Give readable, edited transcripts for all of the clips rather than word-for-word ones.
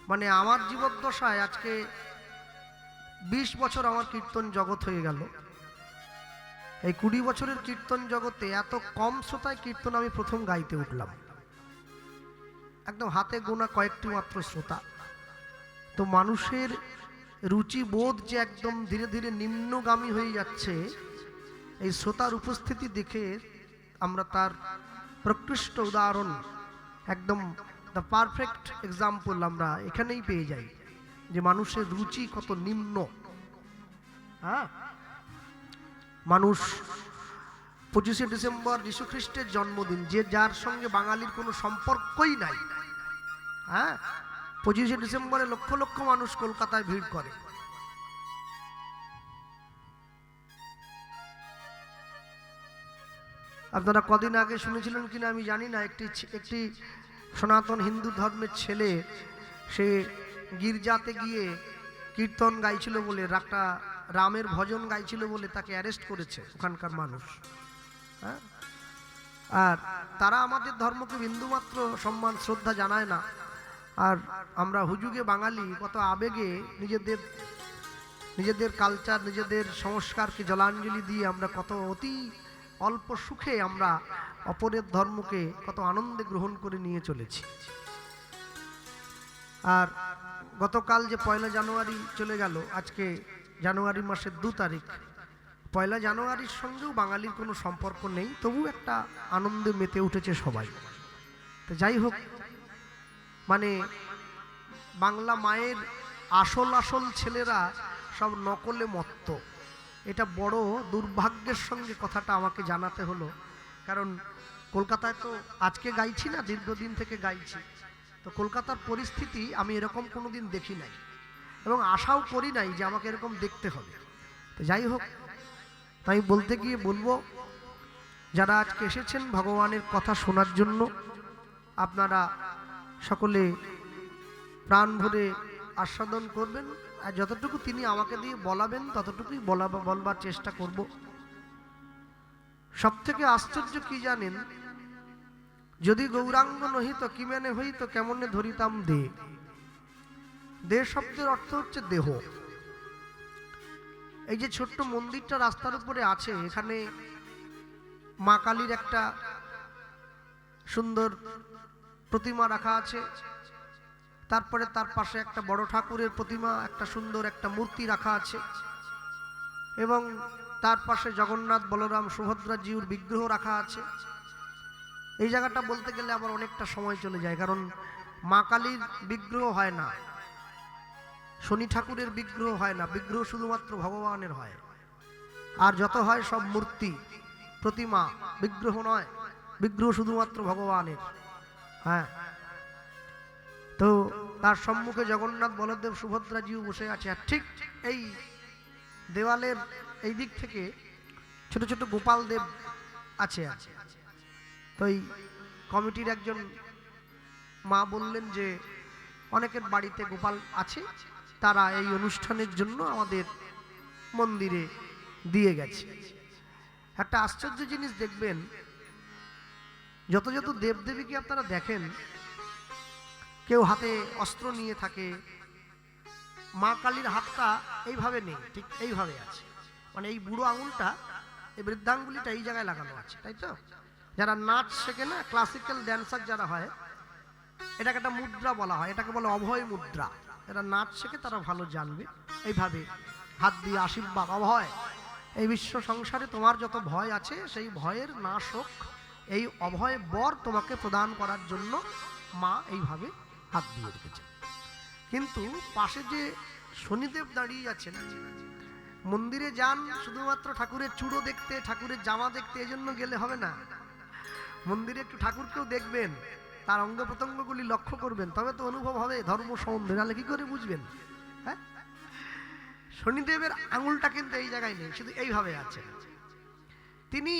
মানে আমার জীবদ্দশায় আজকে 20 বছর আমার কীর্তন জগৎ হয়ে গেল। এই 20 বছরের কীর্তন জগতে এত কম শ্রোতায় কীর্তন আমি প্রথম গাইতে উঠলাম। একদম হাতে গোনা কয়েকটি মাত্র শ্রোতা। তো মানুষের রুচি বোধ যে একদম ধীরে ধীরে নিম্নগামী হয়ে যাচ্ছে, এই শ্রোতার উপস্থিতি দেখে আমরা তার প্রকৃষ্ট উদাহরণ, একদম দ্য পারফেক্ট এক্সাম্পল আমরা এখানেই পেয়ে যাই যে মানুষের রুচি কত নিম্ন। হ্যাঁ, মানুষ 25শে ডিসেম্বর যীশু খ্রিস্টের জন্মদিন, যে যার সঙ্গে বাঙালির কোনো সম্পর্কই নাই, হ্যাঁ, 25শে ডিসেম্বরে লক্ষ লক্ষ মানুষ কলকাতায় ভিড় করে। আপনারা কদিন আগে শুনেছিলেন কিনা আমি জানি না, একটি সনাতন হিন্দু ধর্মের ছেলে সে গির্জাতে গিয়ে কীর্তন গাইছিল বলে, একটা রামের ভজন গাইছিল বলে তাকে অ্যারেস্ট করেছে ওখানকার মানুষ। হ্যাঁ, আর তারা আমাদের ধর্মকে বিন্দুমাত্র সম্মান শ্রদ্ধা জানায় না। আর আমরা হুজুগে বাঙালি কত আবেগে নিজেদের কালচার, নিজেদের সংস্কারকে জলাঞ্জলি দিয়ে আমরা কত অতি অল্প সুখে আমরা অপরের ধর্মকে কত আনন্দে গ্রহণ করে নিয়ে চলেছি। আর গতকাল যে 1 জানুয়ারি চলে গেল, আজকে জানুয়ারি মাসের 2 তারিখ। 1 জানুয়ারির সঙ্গেও বাঙালির কোনো সম্পর্ক নেই, তবু একটা আনন্দে মেতে উঠেছে সবাই। তো যাই হোক, মানে বাংলা মায়ের আসল ছেলেরা সব নকলে মত্ত। এটা বড় দুর্ভাগ্যের সঙ্গে কথাটা আমাকে জানাতে হলো, কারণ কলকাতায় তো আজকে গাইছি না, দীর্ঘদিন থেকে গাইছি। তো কলকাতার পরিস্থিতি আমি এরকম কোনোদিন দেখি নাই এবং আশাও করি নাই যে আমাকে এরকম দেখতে হবে। তো যাই হোক, তাই বলতে গিয়ে বলবো, যারা আজকে এসেছেন ভগবানের কথা শোনার জন্য, আপনারা সকলে প্রাণ ভরে আস্বাদন করবেন, আর যতটুকু তিনি আমাকে দিয়ে বলাবেন ততটুকুই বলবার চেষ্টা করব। সব থেকে আশ্চর্য কি জানেন, যদি গৌরাঙ্গ নহিত কি মেনে হইত কেমনে ধরিতাম দে। দে শব্দের অর্থ হচ্ছে দেহ। এই যে ছোট্ট মন্দিরটা রাস্তার উপরে আছে, এখানে মা কালীর একটা সুন্দর প্রতিমা রাখা আছে, তারপরে তার পাশে একটা বড় ঠাকুরের প্রতিমা, একটা সুন্দর একটা মূর্তি রাখা আছে, এবং তার পাশে জগন্নাথ বলরাম সুভদ্রা জিউর বিগ্রহ রাখা আছে। এই জায়গাটা বলতে গেলে আবার অনেকটা সময় চলে যায়, কারণ মা কালীর বিগ্রহ হয় না, শনি ঠাকুরের বিগ্রহ হয় না, বিগ্রহ শুধুমাত্র ভগবানের হয়। আর যত হয় সব মূর্তি, প্রতিমা, বিগ্রহ নয়, বিগ্রহ শুধুমাত্র ভগবানের। হ্যাঁ, তো তার সম্মুখে জগন্নাথ বলদেব সুভদ্রা জিউ বসে আছে। আর ঠিক এই দেওয়ালের এই দিক থেকে ছোট ছোট গোপাল দেব আছে। তো এই কমিটির একজন মা বললেন যে অনেকের বাড়িতে গোপাল আছে, তারা এই অনুষ্ঠানের জন্য আমাদের মন্দিরে দিয়ে গেছে। একটা আশ্চর্য জিনিস দেখবেন, যত যত দেবদেবীকে আপনারা দেখেন, কেউ হাতে অস্ত্র নিয়ে থাকে, মা কালীর হাতটা এইভাবে নেই, ঠিক এইভাবে আছে, মানে এই বুড়ো আঙুলটা, এই বৃদ্ধাঙ্গুলিটা এই জায়গায় লাগানো আছে, তাই তো? যারা নাচ শেখে না, ক্লাসিক্যাল ড্যান্সার যারা হয়, এটাকে একটা মুদ্রা বলা হয়, এটাকে বলে অভয় মুদ্রা। যারা নাচ শেখে তারা ভালো জানবে। এইভাবে হাত দিয়ে আশীর্বাদ, অভয়, এই বিশ্ব সংসারে তোমার যত ভয় আছে সেই ভয়ের নাশ হোক, এই অভয় বর তোমাকে প্রদান করার জন্য মা এইভাবে হাত দিয়ে রেখেছে। কিন্তু পাশে যে শনিদেব দাঁড়িয়ে আছেন, মন্দিরে যান শুধুমাত্র ঠাকুরের চূড়ো দেখতে, ঠাকুরের জামা দেখতে, এজন্য গেলে হবে না। মন্দিরে একটু ঠাকুরকেও দেখবেন, তার অঙ্গ প্রত্যঙ্গগুলি লক্ষ্য করবেন, তবে তো অনুভব হবে ধর্ম সম্বন্ধে, নাহলে কি করে বুঝবেন? হ্যাঁ, শনিদেবের আঙুলটা কিন্তু এই জায়গায় নেই, শুধু এইভাবে আছে। তিনি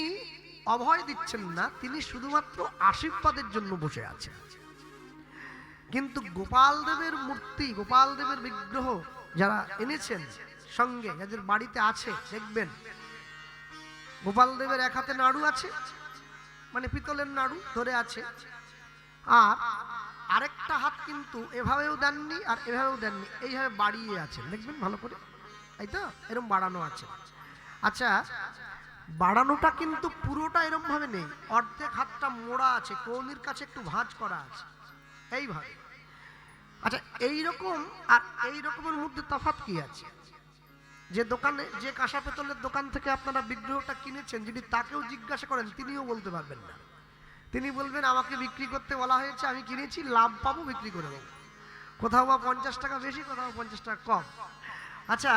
অভয় দিচ্ছেন না, তিনি শুধুমাত্র আশীর্বাদের জন্য বসে আছেন। কিন্তু গোপাল দেবের মূর্তি, গোপাল দেবের বিগ্রহ যারা এনেছেন সঙ্গে, যাদের বাড়িতে আছে, দেখবেন গোপাল দেবের এক হাতে নাড়ু আছে, মানে পিতলের নাড়ু ধরে আছে, আর আরেকটা হাত কিন্তু এভাবেও দেননি আর এভাবেও দেননি, এইভাবে বাড়িয়ে আছেন, দেখবেন ভালো করে, তাই তো, এরকম বাড়ানো আছে। আচ্ছা, বাড়ানোটা কিন্তু পুরোটা এরকম ভাবে নেই, অর্ধেক হাতটা মোড়া আছে, কৌনির কাছে একটু ভাঁজ করা আছে, এইভাবে। আচ্ছা, এইরকম আর এই রকমের মধ্যে তফাৎ কি আছে? যে দোকানে, যে কাঁসা পেতলের দোকান থেকে আপনারা বিগ্রহটা কিনেছেন, যদি তাকেও জিজ্ঞাসা করেন তিনিও বলতে পারবেন না। তিনি বলবেন আমাকে বিক্রি করতে বলা হয়েছে, আমি কিনেছি, লাভ পাবো, বিক্রি করে দেবো। কোথাও বা 50 টাকা বেশি, কোথাও 50 টাকা কম। আচ্ছা,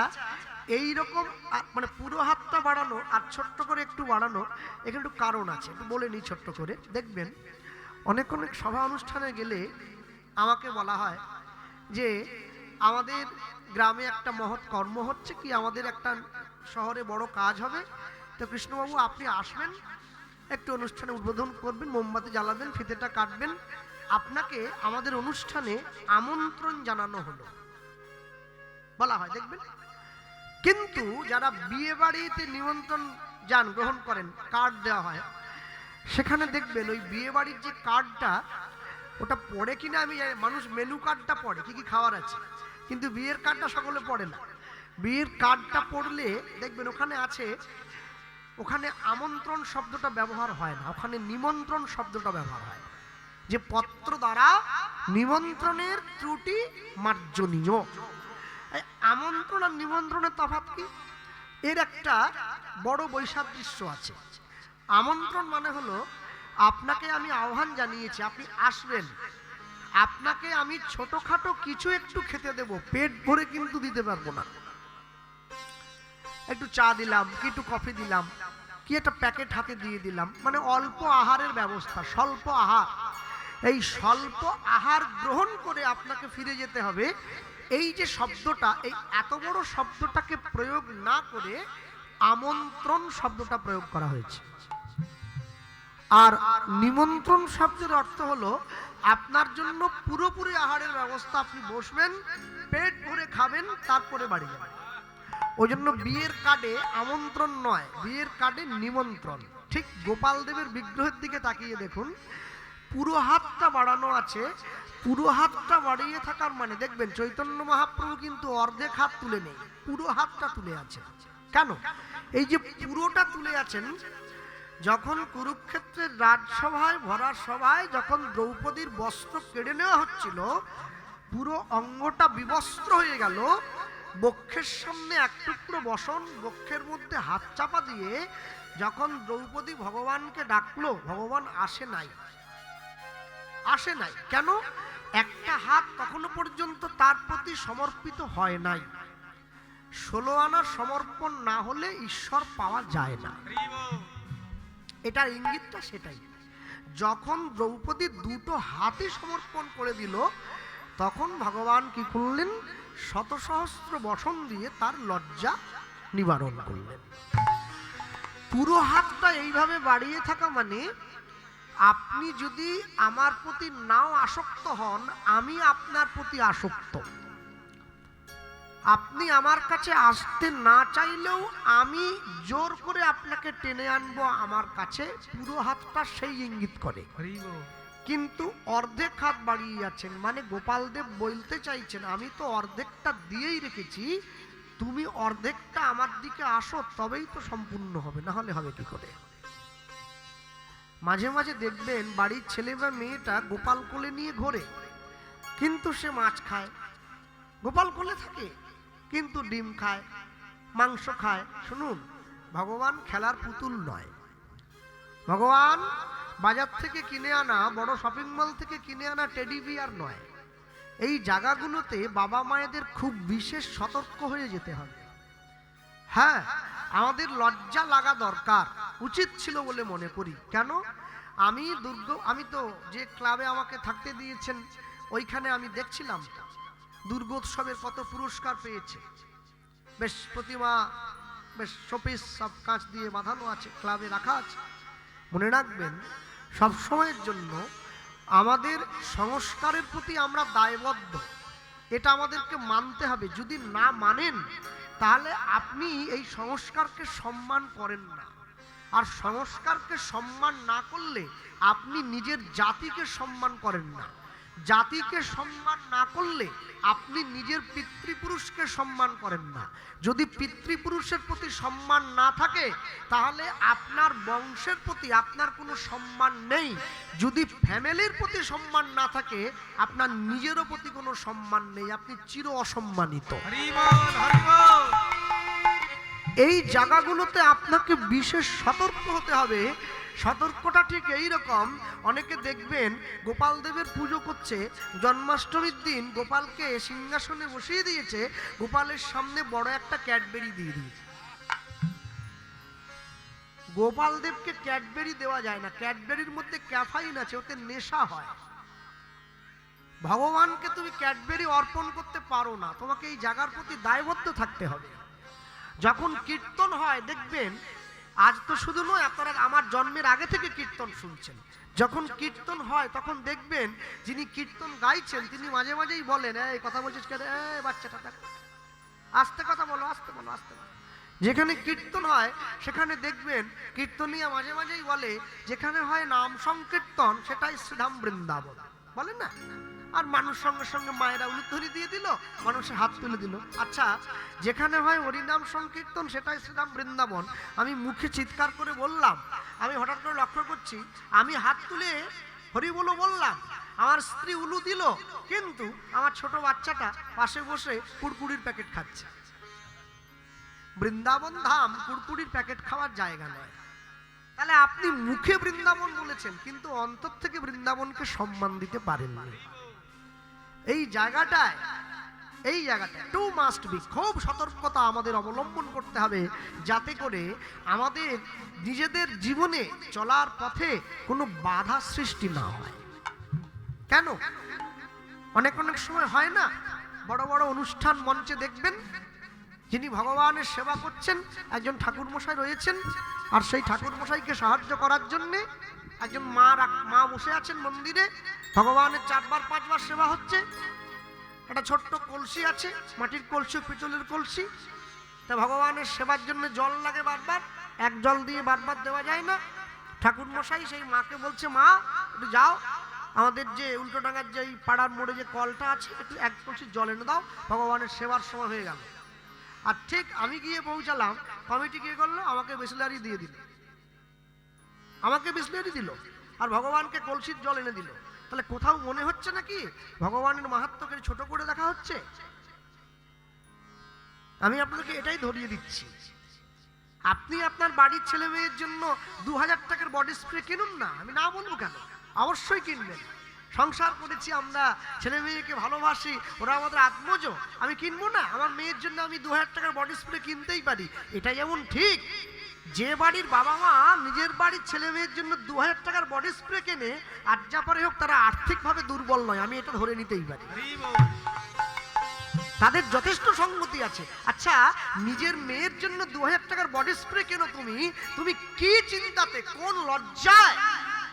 এইরকম মানে পুরো হাতটা বাড়ানো আর ছোট্ট করে একটু বাড়ানো, এখানে একটু কারণ আছে, একটু বলে নিই ছোট্ট করে। দেখবেন অনেক অনেক সভা অনুষ্ঠানে গেলে আমাকে বলা হয় যে আমাদের গ্রামে একটা মহৎ কর্ম হচ্ছে, কি আমাদের একটা শহরে বড় কাজ হবে, তো কৃষ্ণবাবু আপনি আসবেন, একটু অনুষ্ঠানে উদ্বোধন করবেন, মোমবাতি জ্বালাবেন, ফিতেটা কাটবেন, আপনাকে আমাদের অনুষ্ঠানে আমন্ত্রণ জানানো হলো, বলা হয়, দেখবেন। কিন্তু যারা বিয়ে বাড়িতে নিমন্ত্রণ যান, গ্রহণ করেন, কার্ড দেওয়া হয়, সেখানে দেখবেন ওই বিয়ে বাড়ির যে কার্ডটা, ওটা পড়ে কিনা আমি জানি, মানুষ মেনু কার্ডটা পড়ে কি কি খাওয়ার আছে, কিন্তু বিয়ের কার্ডটা সকলে পড়ে না। বিয়ের কার্ডটা পড়লে দেখবেন ওখানে আছে, ওখানে আমন্ত্রণ শব্দটা ব্যবহার হয় না, ওখানে নিমন্ত্রণ শব্দটা ব্যবহার হয়, যে পত্র দ্বারা নিমন্ত্রণের ত্রুটি মার্জনীয়। আমন্ত্রণ আর নিমন্ত্রণের তফাৎ কি? এর একটা বড় বৈসাদৃশ্য আছে। আমন্ত্রণ মানে হলো আপনাকে আমি আহ্বান জানিয়েছি, আপনি আসবেন, আপনাকে আমি ছোটখাটো কিছু একটু খেতে দেব, পেট ভরে কিন্তু দিতে পারবো না। একটু চা দিলাম, কি একটু কফি দিলাম, কি একটা প্যাকেট হাতে দিয়ে দিলাম, মানে অল্প আহারের ব্যবস্থা, স্বল্প আহার। এই স্বল্প আহার গ্রহণ করে আপনাকে ফিরে যেতে হবে, এই যে শব্দটা, এই এত বড় শব্দটাকে প্রয়োগ না করে আমন্ত্রণ শব্দটা প্রয়োগ করা হয়েছে। আর নিমন্ত্রণ শব্দের অর্থ হলো আপনার জন্য পুরোপুরি আহারের ব্যবস্থা, আপনি বসবেন, পেট ভরে খাবেন, তারপরে বাড়ি যাবেন। ওই জন্য বিয়ের কার্ডে আমন্ত্রণ নয়, বিয়ের কার্ডে নিমন্ত্রণ। ঠিক গোপাল দেবের বিগ্রহের দিকে তাকিয়ে দেখুন, পুরো হাতটা বাড়ানো আছে, পুরো হাতটা বাড়িয়ে থাকার মানে দেখবেন চৈতন্য মহাপ্রভু কিন্তু অর্ধেক হাত তুলে নেই, পুরো হাতটা তুলে আছেন। কেন এই যে পুরোটা তুলে আছেন? যখন কুরুক্ষেত্রের রাজসভায়, ভরা সভায়, যখন দ্রৌপদীর বস্ত্র কেড়ে নেওয়া হচ্ছিল, পুরো অঙ্গটা বিবস্ত্র হয়ে গেল, বক্ষের সামনে এক টুকরো বসন, বক্ষের মধ্যে হাত চাপা দিয়ে যখন দ্রৌপদী ভগবানকে ডাকলো, ভগবান আসে নাই, আসে নাই। কেন? একটা হাত তখনো পর্যন্ত তার প্রতি সমর্পিত হয় নাই। 16 আনা সমর্পণ না হলে ঈশ্বর পাওয়া যায় না, এটার ইঙ্গিতটা সেটাই। যখন দ্রৌপদী দুটো হাতে সমর্পণ করে দিল, তখন ভগবান কি করলেন? শত সহস্র বসন দিয়ে তার লজ্জা নিবারণ করলেন। পুরো হাতটা এইভাবে বাড়িয়ে থাকা মানে আপনি যদি আমার প্রতি নাও আসক্ত হন, আমি আপনার প্রতি আসক্ত। আপনি আমার কাছে আসতে না চাইলেও আমি জোর করে আপনাকে টেনে আনবো আমার কাছে, পুরো হাতটা সেই ইঙ্গিত করে। কিন্তু অর্ধেক হাত বাড়িয়ে যাচ্ছেন মানে গোপালদেব বলতে চাইছেন আমি তো অর্ধেকটা দিয়েই রেখেছি, তুমি অর্ধেকটা আমার দিকে আসো, তবেই তো সম্পূর্ণ হবে, না হলে হবে কি করে? মাঝে মাঝে দেখবেন বাড়ির ছেলে বা মেয়েটা গোপাল কোলে নিয়ে ঘোরে, কিন্তু সে মাছ খায়, গোপাল কোলে থাকে কিন্তু ডিম খায়, মাংস খায়। শুনুন, ভগবান খেলার পুতুল নয়, ভগবান বাজার থেকে কিনে আনা, বড় শপিং মল থেকে কিনে আনা টেডি বিয়ার নয়। এই জায়গাগুলোতে বাবা মায়েদের খুব বিশেষ সতর্ক হয়ে যেতে হবে। হ্যাঁ, আমাদের লজ্জা লাগা দরকার, উচিত ছিল বলে মনে করি। কেন? আমি তো যে ক্লাবে আমাকে থাকতে দিয়েছেন, ওইখানে আমি দেখছিলাম দুর্গোৎসবের কত পুরস্কার পেয়েছে। বেশ প্রতিমা, বেশ শোপিস সব কাঁচ দিয়ে বাঁধানো আছে, ক্লাবে রাখা আছে। মনে রাখবেন, সব সময়ের জন্য আমাদের সংস্কারের প্রতি আমরা দায়বদ্ধ, এটা আমাদেরকে মানতে হবে। যদি না মানেন তাহলে আপনি এই সংস্কারকে সম্মান করেন না, আর সংস্কারকে সম্মান না করলে আপনি নিজের জাতিকে সম্মান করেন না। জাতিকে সম্মান না করলে আপনি নিজের পিতৃপুরুষকে সম্মান করেন না। যদি পিতৃপুরুষের প্রতি সম্মান না থাকে তাহলে আপনার বংশের প্রতি আপনার কোনো সম্মান নেই। যদি ফ্যামিলির প্রতি সম্মান না থাকে আপনার নিজেরও প্রতি কোনো সম্মান নেই, আপনি চির অসম্মানিত। এই জায়গাগুলোতে আপনাকে বিশেষ সতর্ক হতে হবে। সতর্কটা ঠিক এই রকম, অনেকে দেখবেন গোপাল দেবের পুজো করছে, জন্মাষ্টমীর দিন গোপালকে সিংহাসনে বসিয়ে দিয়েছে, গোপালের সামনে বড় একটা ক্যাডবেরি দিয়ে দিয়েছে। গোপাল দেবকে ক্যাডবেরি দেওয়া যায় না, ক্যাডবেরির মধ্যে ক্যাফাইন আছে, ওতে নেশা হয়। ভগবানকে তুমি ক্যাডবেরি অর্পণ করতে পারো না, তোমাকে এই জায়গার প্রতি দায়বদ্ধ থাকতে হবে। যখন কীর্তন হয় দেখবেন, আজ তো শুধু নয়, আপনারা আমার জন্মের আগে থেকে কীর্তন শুনছেন, যখন কীর্তন হয় তখন দেখবেন যিনি কীর্তন গাইছেন তিনি মাঝে মাঝেই বলেন, এই কথা বলছিস কেন, এই বাচ্চাটা দেখ, আস্তে কথা বলো, আস্তে বলো, আস্তে বলো। যেখানে কীর্তন হয় সেখানে দেখবেন কীর্তনিয়া মাঝে মাঝেই বলে, যেখানে হয় নাম সংকীর্তন সেটাই শ্রীধাম বৃন্দাবন, বলেন না? আর মানুষ সঙ্গে সঙ্গে মায়েরা উলুধ্বনি দিয়ে দিল, মানুষের হাত তুলে দিল। আচ্ছা, যেখানে হয় হরিনাম সংকীর্তন সেটাই শ্রীধাম বৃন্দাবন। আমি মুখে চিৎকার করে বললাম, আমি হঠাৎ করে লক্ষ্য করছি, আমি হাত তুলে হরি বলো বললাম, আমার স্ত্রী উলু দিল, কিন্তু আমার ছোট বাচ্চাটা পাশে বসে কুড়কুড়ির প্যাকেট খাচ্ছে। বৃন্দাবন ধাম কুড়কুড়ির প্যাকেট খাওয়ার জায়গা নয়। তাহলে আপনি মুখে বৃন্দাবন বলেছেন কিন্তু অন্তর থেকে বৃন্দাবনকে সম্মান দিতে পারেন না। এই জায়গাটায় টু মাস্ট বি, খুব সতর্কতা আমাদের অবলম্বন করতে হবে, যাতে করে আমাদের নিজেদের জীবনে চলার পথে কোনো বাধা সৃষ্টি না হয়। কেন অনেক সময় হয় না, বড় বড় অনুষ্ঠান মঞ্চে দেখবেন যিনি ভগবানের সেবা করছেন একজন ঠাকুর মশাই রয়েছেন, আর সেই ঠাকুর মশাইকে সাহায্য করার জন্য একজন মা বসে আছেন মন্দিরে, ভগবানের 4 বার 5 বার সেবা হচ্ছে। একটা ছোট্ট কলসি আছে, মাটির কলসি, পিতলের কলসি, তা ভগবানের সেবার জন্য জল লাগে বারবার, এক জল দিয়ে বারবার দেওয়া যায় না। ঠাকুর মশাই সেই মাকে বলছে, মা একটু যাও, আমাদের যে উল্টোডাঙ্গার যে পাড়ার মোড়ে যে কলটা আছে একটু 1 কলসি জল এনে দাও, ভগবানের সেবার সময় হয়ে গেল। আর ঠিক আমি গিয়ে পৌঁছালাম, কমিটি কি করলো, আমাকে বিসলারি দিয়ে দিল, আর ভগবানকে কলসির জল এনে দিল। তাহলে কোথাও মনে হচ্ছে নাকি ভগবানের মাহাত্ম্যকে ছোট করে দেখা হচ্ছে? আমি আপনাকে এটাই ধরিয়ে দিচ্ছি, আপনি আপনার বাড়ির ছেলে মেয়ের জন্য 2000 টাকার বডি স্প্রে কিনুন না, আমি না বলবো কেন, অবশ্যই কিনবেন। সংসার করেছি আমরা, ছেলে মেয়েকে ভালোবাসি, ওরা আমাদের আত্মজ, আমি কিনবো না? আমার মেয়ের জন্য আমি 2000 টাকার বডি স্প্রে কিনতেই পারি। এটা যেমন ঠিক, যে বাড়ির বাবা মা নিজের বাড়ির ছেলে মেয়ের জন্য 2000 টাকার বডি স্প্রে কেনে, আর যা পরে হোক তারা আর্থিকভাবে দুর্বল নয়, আমি এটা ধরে নিতেই পারি, তাদের যথেষ্ট সংগতি আছে। আচ্ছা, নিজের মেয়ের জন্য 2000 টাকার বডি স্প্রে কেন তুমি কি চিন্তাতে, কোন লজ্জায়,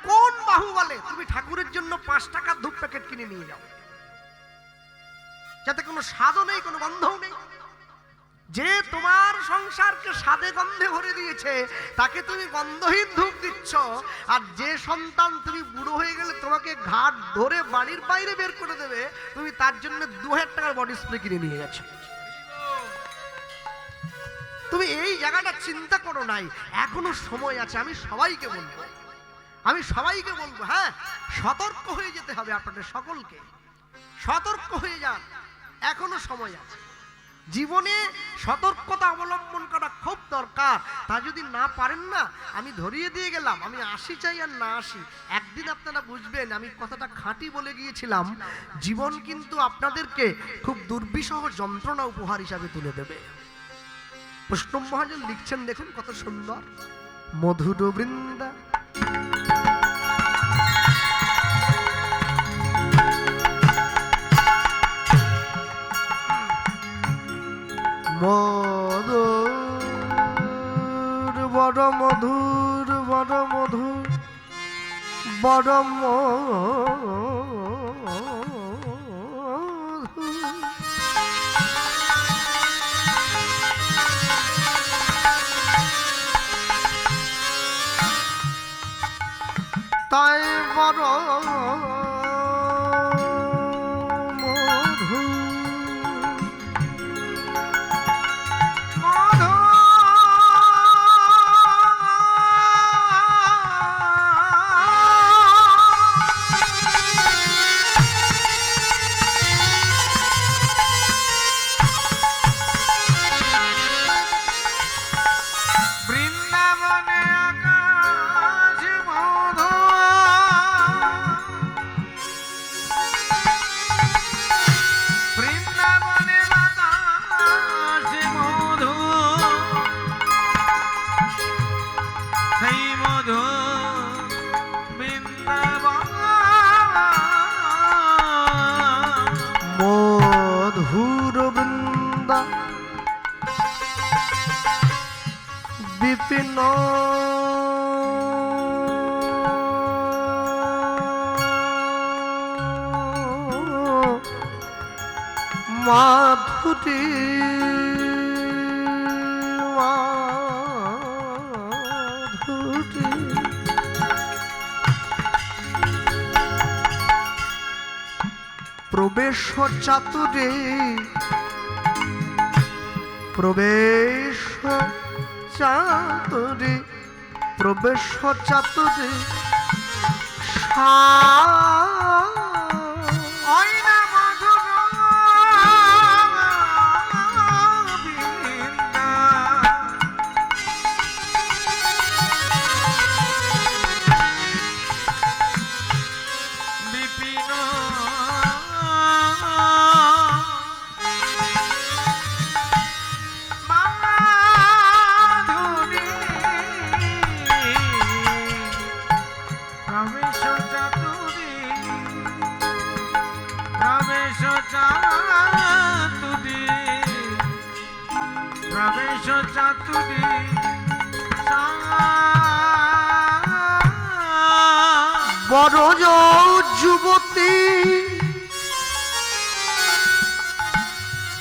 কোন বাহুবলে তুমি ঠাকুরের জন্য 5 টাকার ধূপ প্যাকেট কিনে নিয়ে যাও, যাতে কোনো স্বাদও নেই, কোনো গন্ধও নেই? যে তোমার সংসারকে স্বাদে গন্ধে ভরে দিয়েছে তাকে তুমি গন্ধহীন ধূপ দিচ্ছ, আর যে সন্তান তুমি বুড়ো হয়ে গেলে তোমাকে ঘাট ধরে বাড়ির বাইরে বের করে দেবে, তুমি তার জন্য 2000 টাকার বডি স্প্রে কিনে নিয়ে গেছো। তুমি এই জায়গাটা চিন্তা করো নাই, এখনো সময় আছে। আমি সবাইকে বলবো, হ্যাঁ, সতর্ক হয়ে যেতে হবে, আপনাদের সকলকে সতর্ক হয়ে যান, এখনো সময় আছে। জীবনে সতর্কতা অবলম্বন করা খুব দরকার। তা যদি না পারেন না, আমি ধরিয়ে দিয়ে গেলাম, আমি আসি চাই আর না আসি, একদিন আপনারা বুঝবেন আমি কথাটা খাঁটি বলে গিয়েছিলাম। জীবন কিন্তু আপনাদেরকে খুব দুর্বিষহ যন্ত্রণা উপহার হিসাবে তুলে দেবে। বৈষ্ণব মহাজন লিখছেন, দেখুন কত সুন্দর, মধুর বৃন্দা মধুর, বড় মধুর, বড় মধুর, বড় মধুর বৃন্দা বিপিন মাধুরী মাধুরী প্রবেশ চাতুরে প্রবেশ চাতুরে প্রবেশ চাতুরে বড় যুবতী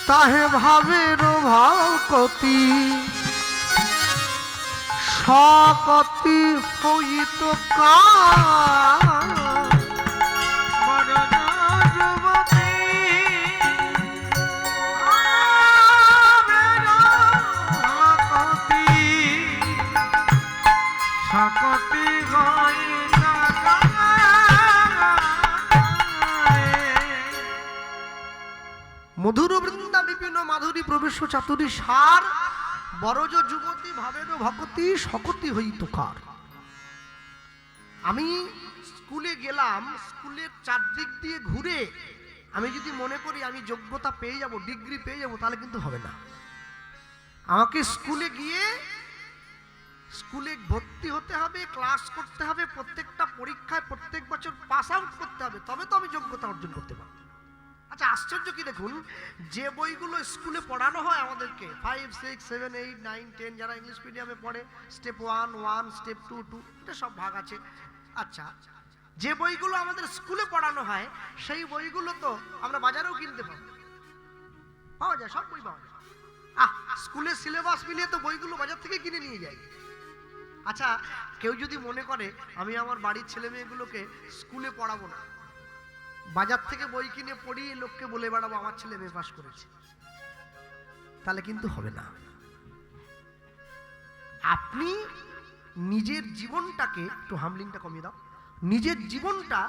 তাহে ভাবের ভাবকতি সকতি হইত মধুর বৃন্দা বিপিন মাধুরী প্রবেশ চাতুরী সার বরজ যুবতী ভাবের ভকতি সকতি হইত কার। আমি স্কুলে গেলাম, স্কুলের চারদিক দিয়ে ঘুরে আমি যদি মনে করি আমি যোগ্যতা পেয়ে যাব, ডিগ্রি পেয়ে যাব, তাহলে কিন্তু হবে না। আমাকে স্কুলে গিয়ে স্কুলে ভর্তি হতে হবে, ক্লাস করতে হবে, প্রত্যেকটা পরীক্ষায় প্রত্যেক বছর পাস আউট করতে হবে, তবে তো আমি যোগ্যতা অর্জন করতে পারবো। আচ্ছা আশ্চর্য কি দেখুন, যে বইগুলো স্কুলে পড়ানো হয় আমাদেরকে 5, 6, 7, 8, 9, 10 যারা ইংলিশ মিডিয়ামে পড়ে, স্টেপ 1, 1, স্টেপ 2, 2, এটা সব ভাগ আছে। আচ্ছা যে বইগুলো আমাদের স্কুলে পড়ানো হয় সেই বইগুলো তো আমরা বাজারেও কিনতে পাওয়া যায়, সব বই পাওয়া যায়। স্কুলের সিলেবাস মিলিয়ে তো বইগুলো বাজার থেকে কিনে নিয়ে যাই। আচ্ছা কেউ যদি মনে করে আমি আমার বাড়ির ছেলে মেয়েগুলোকে স্কুলে পড়াবো না, বাজার থেকে বই কিনে পড়িয়ে লোককে বলে বেড়াবো আমার ছেলে মেয়ে পাস করেছে, তাহলে কিন্তু হবে না। আপনি নিজের জীবনটাকে একটু হামলিংটা কমিয়ে দাও, নিজের জীবনটা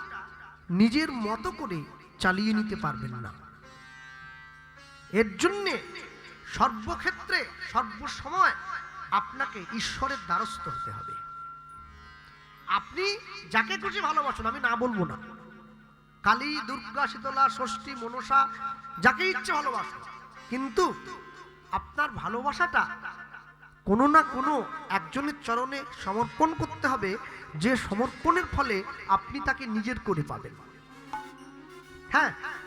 নিজের মতো করে চালিয়ে নিতে পারবেন না। এর জন্যে সর্বক্ষেত্রে সর্বসময় আপনাকে ঈশ্বরের দ্বারস্থ হতে হবে। আপনি যাকে খুশি ভালোবাসুন, আমি না বলবো না, কালী, দুর্গা, শীতলা, ষষ্ঠী, মনসা, যাকে ইচ্ছে ভালোবাসুন, কিন্তু আপনার ভালোবাসাটা কোনো না কোনো একজনের চরণে সমর্পণ করতে হবে, যে সমর্পণের ফলে আপনি তাকে নিজের করে পাবেন। হ্যাঁ,